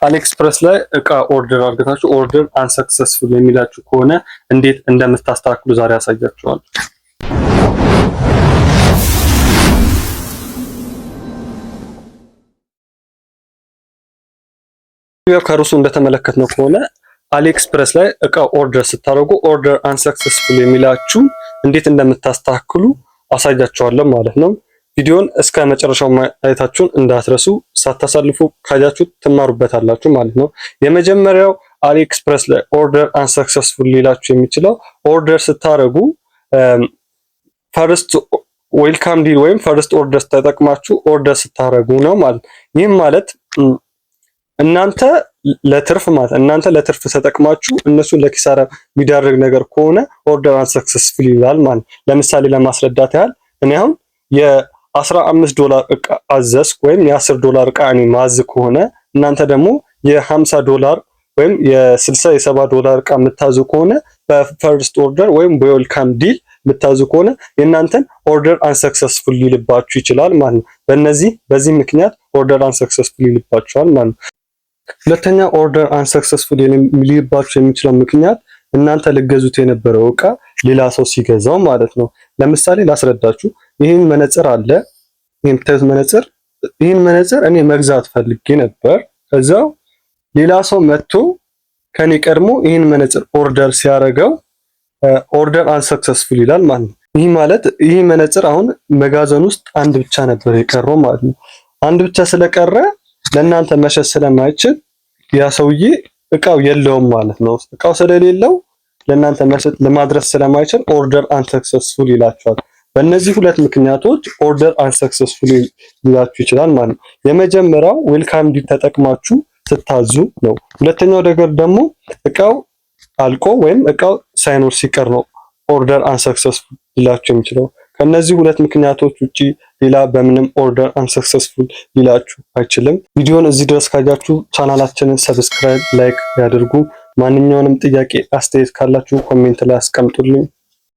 አሊኤክስፕረስ ላይ እቃ ኦርደር አድርጋችሁ ኦርደር አንሰክሰስፉል የሚላችሁ ከሆነ እንዴት እንደምታስተካክሉ ዛሬ ያሳያችኋለሁ። ከርዕሱ እንደተመለከትነው ከሆነ አሊኤክስፕረስ ላይ እቃ ኦርደር ስታደርጉ ኦርደር አንሰክሰስፉል የሚላችሁ እንዴት እንደምታስተካክሉ አሳያችኋለሁ ማለት ነው። ቪዲዮን እስከ መጨረሻው ማየታችሁን እንዳትረሱ፣ ሳታሳልፉ ካያችሁ ትማሩበታላችሁ ማለት ነው። የመጀመሪያው አሊኤክስፕረስ ላይ ኦርደር አንሰክሰስፉል ሊላችሁ የሚችለው ኦርደር ስታደርጉ ፈርስት ዌልካም ዲል ወይም ፈርስት ኦርደር ተጠቅማችሁ ኦርደር ስታደርጉ ነው ማለት ነው። ይህም ማለት እናንተ ለትርፍ ተጠቅማችሁ እነሱን ለኪሳራ የሚዳርግ ነገር ከሆነ ኦርደር አንሰክሰስፉል ይላል ማለት ነው። ለምሳሌ ለማስረዳት ያህል እኔ አሁን $15 እቃ አዘዝኩ ወይም $10 እቃ እኔ ማዝ ከሆነ እናንተ ደግሞ $50 ወይም $60-70 እቃ የምታዙ ከሆነ በፈርስት ኦርደር ወይም በዌልካም ዲል የምታዙ ከሆነ የእናንተን ኦርደር አንሰክሰስፉል ሊልባችሁ ይችላል ማለት ነው። በዚህ ምክንያት ኦርደር አንሰክሰስፉል ሊልባችኋል ማለት ነው። ሁለተኛ ኦርደር አንሰክሰስፉል ሊልባችሁ የሚችለው ምክንያት እናንተ ልገዙት የነበረው እቃ ሌላ ሰው ሲገዛው ማለት ነው። ለምሳሌ ላስረዳችሁ። ይህን መነጽር አለ። ይህን መነጽር እኔ መግዛት ፈልጌ ነበር። ከዛው ሌላ ሰው መጥቶ ከኔ ቀድሞ ይህን መነጽር ኦርደር ሲያደርገው ኦርደር አንሰክሰስፉል ይላል ማለት ነው። ይህ ማለት ይህ መነጽር አሁን መጋዘን ውስጥ አንድ ብቻ ነበር የቀረው ማለት ነው። አንድ ብቻ ስለቀረ ለእናንተ መሸጥ ስለማይችል ያ ሰውዬ እቃው የለውም ማለት ነው። እቃው ስለሌለው ለእናንተ መሸጥ ለማድረስ ስለማይችል ኦርደር አንሰክሰስፉል ይላችኋል። በእነዚህ ሁለት ምክንያቶች ኦርደር አንሰክሰስፉል ሊላችሁ ይችላል ማለት ነው። የመጀመሪያው ዌልካም ዲል ተጠቅማችሁ ስታዙ ነው። ሁለተኛው ነገር ደግሞ እቃው አልቆ ወይም እቃው ሳይኖር ሲቀር ነው ኦርደር አንሰክሰስፉል ሊላችሁ የሚችለው። ከነዚህ ሁለት ምክንያቶች ውጪ ሌላ በምንም ኦርደር አንሰክሰስፉል ሊላችሁ አይችልም። ቪዲዮን እዚህ ድረስ ካያችሁ ቻናላችንን ሰብስክራይብ፣ ላይክ ያድርጉ። ማንኛውንም ጥያቄ አስተያየት ካላችሁ ኮሜንት ላይ አስቀምጡልኝ።